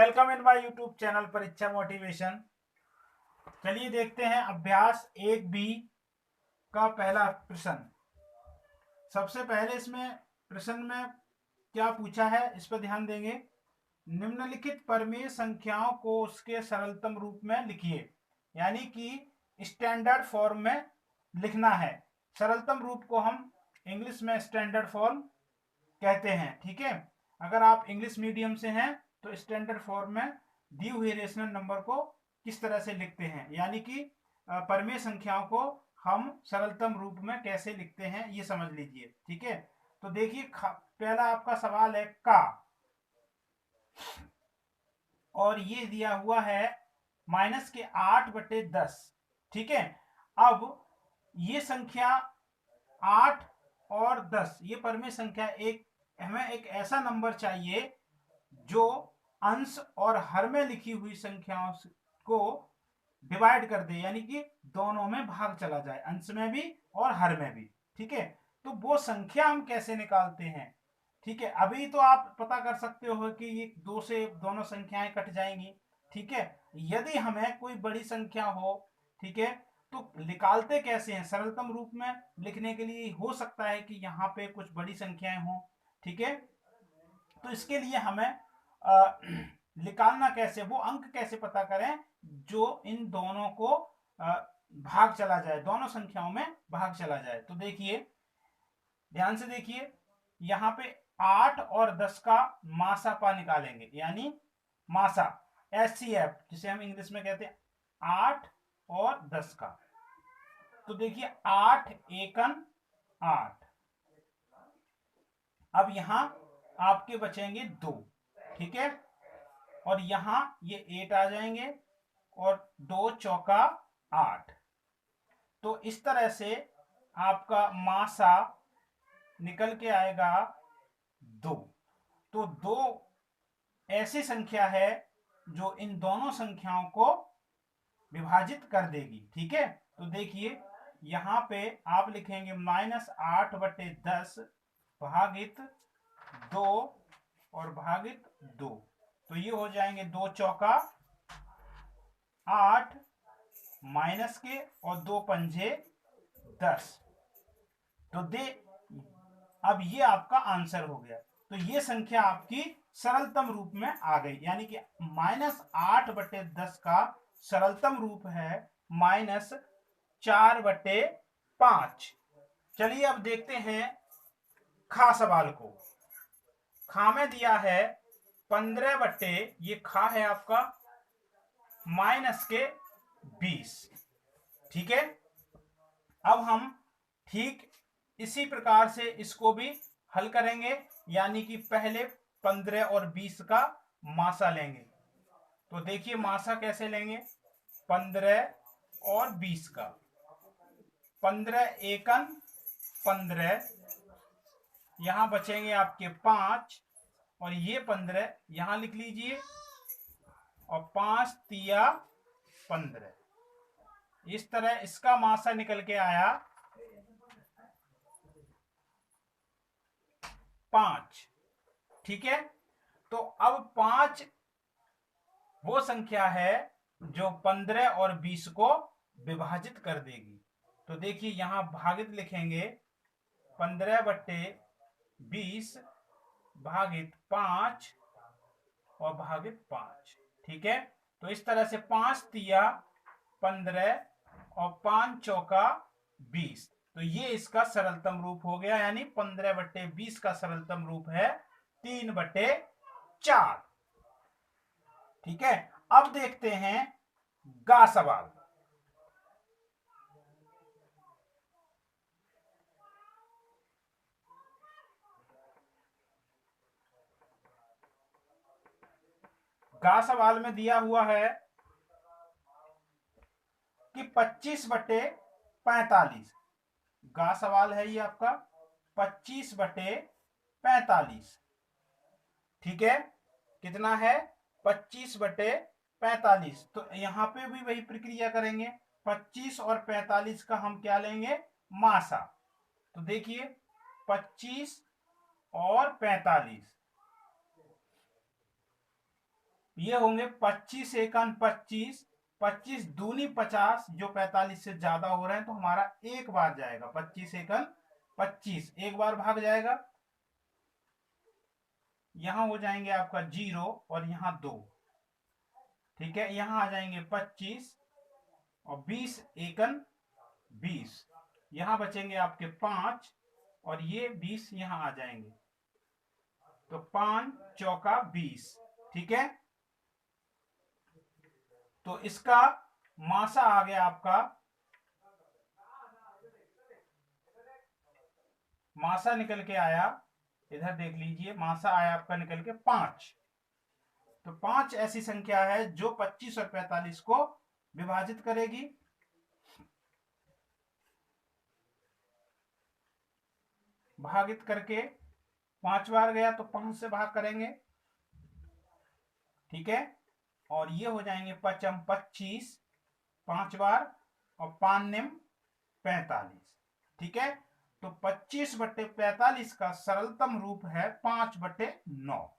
Welcome in my YouTube channel परीक्षा motivation. चलिए देखते हैं अभ्यास 1B का पहला प्रश्न। सबसे पहले इसमें प्रश्न में क्या पूछा है इस पर ध्यान देंगे। निम्नलिखित परमेय संख्याओं को उसके सरलतम रूप में लिखिए, यानी कि स्टैंडर्ड फॉर्म में लिखना है। सरलतम रूप को हम इंग्लिश में स्टैंडर्ड फॉर्म कहते हैं। ठीक है, अगर आप इंग्लिश मीडियम से हैं तो स्टैंडर्ड फॉर्म में दी हुई रेशनल नंबर को किस तरह से लिखते हैं, यानी कि परमेय संख्याओं को हम सरलतम रूप में कैसे लिखते हैं ये समझ लीजिए। ठीक है, तो देखिए पहला आपका सवाल है का, और ये दिया हुआ है माइनस के 8/10। ठीक है, अब ये संख्या 8 और 10 ये परमेय संख्या, हमें एक ऐसा नंबर चाहिए जो अंश और हर में लिखी हुई संख्याओं को डिवाइड कर दे, यानी कि दोनों में भाग चला जाए, अंश में भी और हर में भी। ठीक है, तो वो संख्या हम कैसे निकालते हैं। ठीक है, अभी तो आप पता कर सकते हो कि ये 2 से दोनों संख्याएं कट जाएंगी। ठीक है, यदि हमें कोई बड़ी संख्या हो, ठीक है, तो निकालते कैसे हैं। सरलतम रूप में लिखने के लिए हो सकता है कि यहाँ पे कुछ बड़ी संख्याएं हों। ठीक है, तो इसके लिए हमें निकालना कैसे, वो अंक कैसे पता करें जो इन दोनों को भाग चला जाए, दोनों संख्याओं में भाग चला जाए। तो देखिए, ध्यान से देखिए, यहां पे 8 और 10 का मासापा निकालेंगे, यानी मासा HCF जिसे हम इंग्लिश में कहते हैं 8 और 10 का। तो देखिए 8 एकन 8, अब यहां आपके बचेंगे 2। ठीक है, और यहां ये 8 आ जाएंगे और 2 चौका 8। तो इस तरह से आपका मासा निकल के आएगा 2। तो 2 ऐसी संख्या है जो इन दोनों संख्याओं को विभाजित कर देगी। ठीक है, तो देखिए यहां पे आप लिखेंगे -8/10 भागित 2 और भागित 2। तो ये हो जाएंगे 2 चौका 8 माइनस के और 2 पंजे 10। तो अब ये आपका आंसर हो गया। तो ये संख्या आपकी सरलतम रूप में आ गई, यानी कि -8/10 का सरलतम रूप है -4/5। चलिए अब देखते हैं खा सवाल को। खा में दिया है 15 ये खा है आपका -20। ठीक है, अब हम ठीक इसी प्रकार से इसको भी हल करेंगे, यानी कि पहले 15 और 20 का मासा लेंगे। तो देखिए मासा कैसे लेंगे, 15 और 20 का। 15 एकन 15, यहां बचेंगे आपके 5 और ये 15 यहां लिख लीजिए, और 5 तिया 15। इस तरह इसका मासा निकल के आया 5। ठीक है, तो अब 5 वो संख्या है जो 15 और 20 को विभाजित कर देगी। तो देखिए यहां भागित लिखेंगे 15/20 भागित 5 और भागित 5। ठीक है, तो इस तरह से 5 तिया 15 और 5 चौका 20। तो ये इसका सरलतम रूप हो गया, यानी 15/20 का सरलतम रूप है 3/4। ठीक है, अब देखते हैं गा सवाल। गा सवाल में दिया हुआ है कि 25/45। गा सवाल है ये आपका 25/45। ठीक है, कितना है 25/45। तो यहां पे भी वही प्रक्रिया करेंगे, 25 और 45 का हम क्या लेंगे, मासा। तो देखिए 25 और 45, ये होंगे 25 एकन 25, 25 दूनी 50, जो 45 से ज्यादा हो रहे हैं तो हमारा एक बार जाएगा। 25 एकन 25 एक बार भाग जाएगा, यहां हो जाएंगे आपका 0 और यहां 2। ठीक है, यहां आ जाएंगे 25 और 20 एकन 20, यहां बचेंगे आपके 5 और ये 20 यहां आ जाएंगे, तो 5 चौका 20। ठीक है, तो इसका मासा आ गया आपका, मासा निकल के आया, इधर देख लीजिए, मासा आया आपका निकल के 5। तो 5 ऐसी संख्या है जो 25 और 45 को विभाजित करेगी। भागित करके 5 बार गया तो 5 से भाग करेंगे। ठीक है, और ये हो जाएंगे 5 25 5 बार और 5 निम 45। ठीक है, तो 25/45 का सरलतम रूप है 5/9।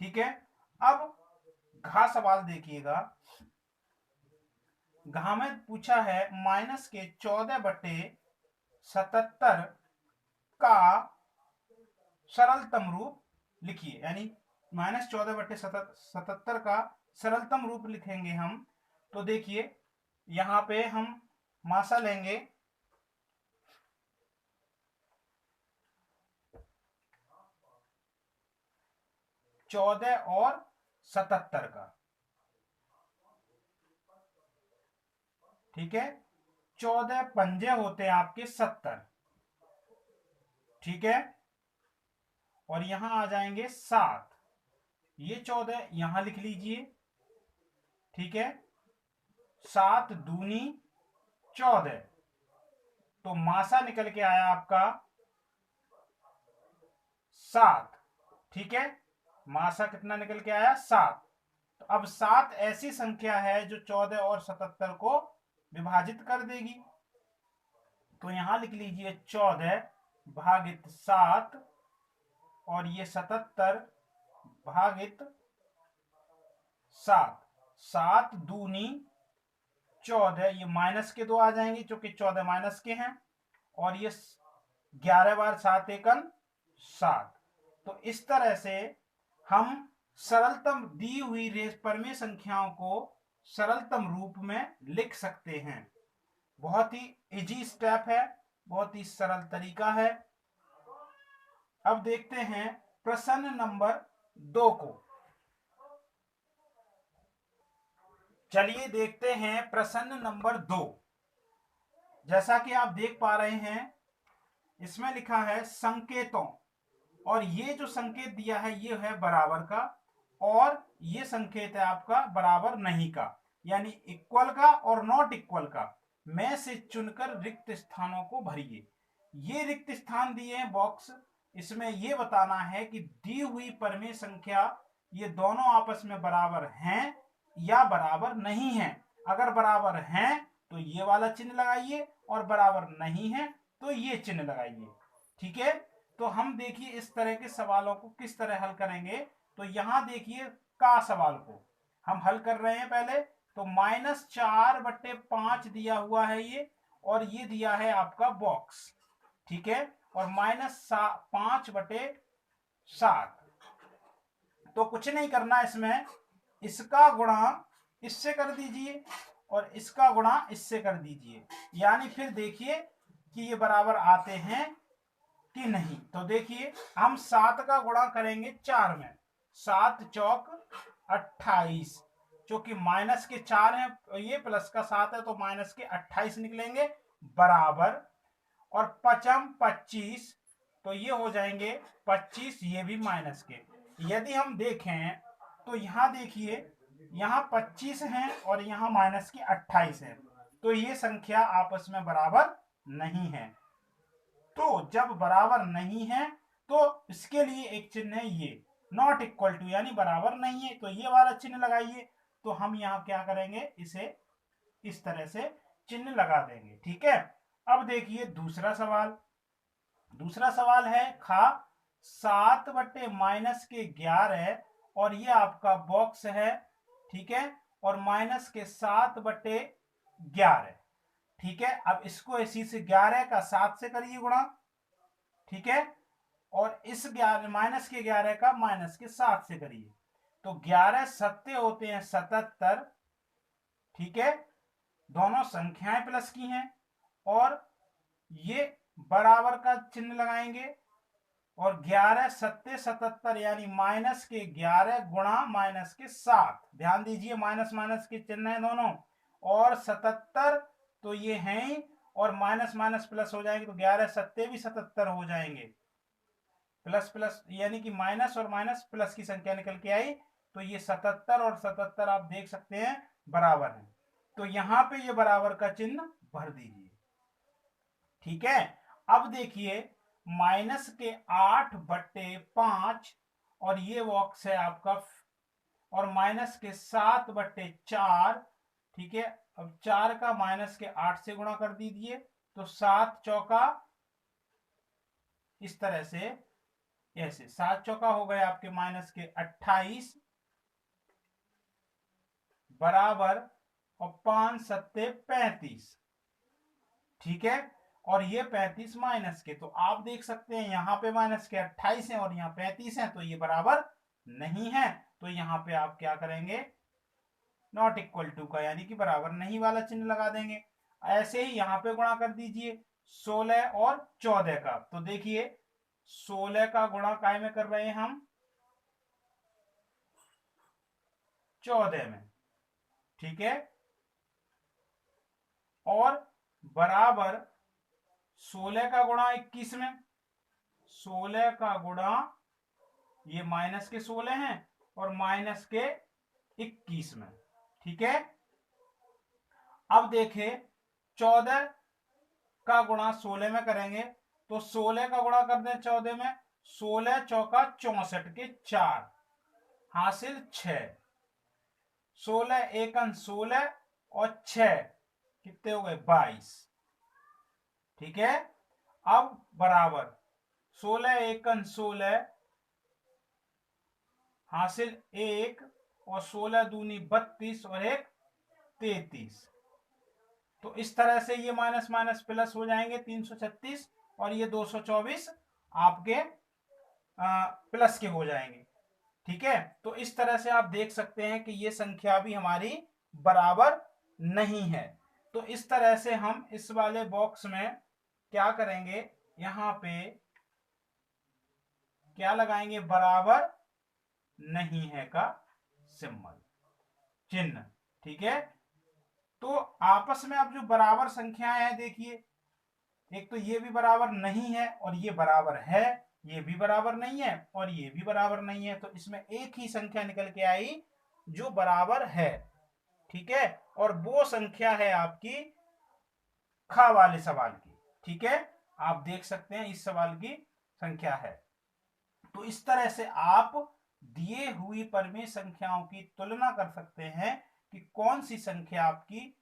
ठीक है, अब घा सवाल देखिएगा। घा में पूछा है माइनस के 14/77 का सरलतम रूप लिखिए, यानी -14/77 का सरलतम रूप लिखेंगे हम। तो देखिए यहां पे हम मासा लेंगे 14 और 77 का। ठीक है, 14 पंजे होते हैं आपके 70। ठीक है, और यहां आ जाएंगे 7, ये 14 यहां लिख लीजिए। ठीक है, 7 दूनी 14, तो मासा निकल के आया आपका 7। ठीक है, मासा कितना निकल के आया 7। तो अब 7 ऐसी संख्या है जो 14 और 77 को विभाजित कर देगी। तो यहां लिख लीजिए 14 भागित 7 और ये 77 भागित 7। 7 दूनी 14, ये माइनस के 2 आ जाएंगे क्योंकि 14 माइनस के हैं, और ये 11 बार 7 एकन 7। तो इस तरह से हम सरलतम दी हुई परमेय संख्याओं को सरलतम रूप में लिख सकते हैं। बहुत ही इजी स्टेप है, बहुत ही सरल तरीका है। अब देखते हैं प्रश्न नंबर 2 को। चलिए देखते हैं प्रश्न नंबर 2। जैसा कि आप देख पा रहे हैं, इसमें लिखा है संकेतों, और ये जो संकेत दिया है ये है बराबर का, और ये संकेत है आपका बराबर नहीं का, यानी इक्वल का और नॉट इक्वल का। में से चुनकर रिक्त स्थानों को भरिए। ये रिक्त स्थान दिए हैं बॉक्स, इसमें ये बताना है कि दी हुई परमेय संख्या ये दोनों आपस में बराबर हैं या बराबर नहीं है। अगर बराबर हैं तो ये वाला चिन्ह लगाइए, और बराबर नहीं है तो ये चिन्ह लगाइए। ठीक है, तो हम देखिए इस तरह के सवालों को किस तरह हल करेंगे। तो यहां देखिए का सवाल को हम हल कर रहे हैं। पहले तो -4/5 दिया हुआ है ये, और ये दिया है आपका बॉक्स। ठीक है, और -5/7, तो कुछ नहीं करना इसमें, इसका गुणा इससे कर दीजिए और इसका गुणा इससे कर दीजिए, यानी फिर देखिए कि ये बराबर आते हैं कि नहीं। तो देखिए हम 7 का गुणा करेंगे 4 में, 7 चौक 28, क्योंकि माइनस के 4 है, ये प्लस का 7 है तो माइनस के 28 निकलेंगे बराबर, और 5 25, तो ये हो जाएंगे 25, ये भी माइनस के। यदि हम देखें तो यहां देखिए, यहां 25 हैं और यहां माइनस के 28 है, तो ये संख्या आपस में बराबर नहीं है। तो जब बराबर नहीं है तो इसके लिए एक चिन्ह है ये नॉट इक्वल टू, यानी बराबर नहीं है, तो ये वाला चिन्ह लगाइए। तो हम यहाँ क्या करेंगे, इसे इस तरह से चिन्ह लगा देंगे। ठीक है, अब देखिए दूसरा सवाल। दूसरा सवाल है खा 7/-11, और ये आपका बॉक्स है ठीक है, और माइनस के 7/11, ठीक है। अब इसको इसी से 11 का 7 से करिए गुणा, ठीक है, और इस 11 माइनस के 11 का माइनस के 7 से करिए, तो 11 सत्ते होते हैं 77, ठीक है, दोनों संख्याएं प्लस की हैं, और ये बराबर का चिन्ह लगाएंगे, और 11 सत्ते 77 यानी माइनस के 11 गुणा माइनस के 7, ध्यान दीजिए माइनस माइनस के चिन्ह है दोनों, और 77 तो ये हैं, और माइनस माइनस प्लस हो जाएंगे, तो 11 सत्ते भी 77 हो जाएंगे, प्लस प्लस यानी कि माइनस और माइनस प्लस की संख्या निकल के आई, तो ये 77 और 77 आप देख सकते हैं बराबर है, तो यहां पे ये बराबर का चिन्ह भर दीजिए, ठीक है। अब देखिए माइनस के 8/5 और ये बॉक्स है आपका, और माइनस के 7/4, ठीक है। अब 4 का माइनस के 8 से गुणा कर दीजिए, तो 7 चौका इस तरह से, ऐसे 7 चौका हो गए आपके माइनस के 28 बराबर, और 5 सत्ते 35, ठीक है, और ये 35 माइनस के, तो आप देख सकते हैं यहां पे माइनस के 28 है और यहाँ 35 है, तो ये बराबर नहीं है, तो यहां पे आप क्या करेंगे, नॉट इक्वल टू का यानी कि बराबर नहीं वाला चिन्ह लगा देंगे। ऐसे ही यहां पे गुणा कर दीजिए 16 और 14 का, तो देखिए 16 का गुणा काय में कर रहे हैं हम, 14 में, ठीक है, और बराबर 16 का गुणा 21 में, 16 का गुणा ये माइनस के 16 हैं और माइनस के 21 में, ठीक है। अब देखें 14 का गुणा 16 में करेंगे, तो 16 का गुणा कर दें 14 में, 16 चौका 64 के 4 हासिल 6, 16 एकन 16 और 6 कितने हो गए 22, ठीक है। अब बराबर 16 एकन 16 हासिल 1, और 16 दूनी 32 और 1 33, तो इस तरह से ये माइनस माइनस प्लस हो जाएंगे, 336 और ये 224 आपके प्लस के हो जाएंगे, ठीक है। तो इस तरह से आप देख सकते हैं कि ये संख्या भी हमारी बराबर नहीं है, तो इस तरह से हम इस वाले बॉक्स में क्या करेंगे, यहां पे क्या लगाएंगे, बराबर नहीं है का सिंबल चिन्ह, ठीक है। तो आपस में अब जो बराबर संख्याएं हैं देखिए, एक तो ये भी बराबर नहीं है और ये बराबर है, ये भी बराबर नहीं है और ये भी बराबर नहीं है, तो इसमें एक ही संख्या निकल के आई जो बराबर है, ठीक है, और वो संख्या है आपकी खा वाले सवाल की, ठीक है, आप देख सकते हैं इस सवाल की संख्या है। तो इस तरह से आप दिए हुई परिमेय संख्याओं की तुलना कर सकते हैं कि कौन सी संख्या आपकी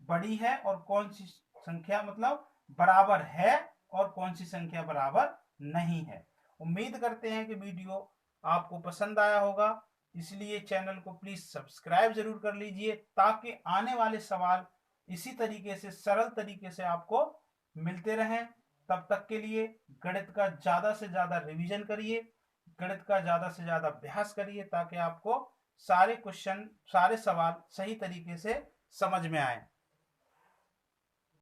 बड़ी है और कौन सी संख्या मतलब बराबर है और कौन सी संख्या बराबर नहीं है। उम्मीद करते हैं कि वीडियो आपको पसंद आया होगा, इसलिए चैनल को प्लीज सब्सक्राइब जरूर कर लीजिए ताकि आने वाले सवाल इसी तरीके से सरल तरीके से आपको मिलते रहें। तब तक के लिए गणित का ज्यादा से ज्यादा रिवीजन करिए, गणित का ज्यादा से ज्यादा अभ्यास करिए ताकि आपको सारे क्वेश्चन सारे सवाल सही तरीके से समझ में आए।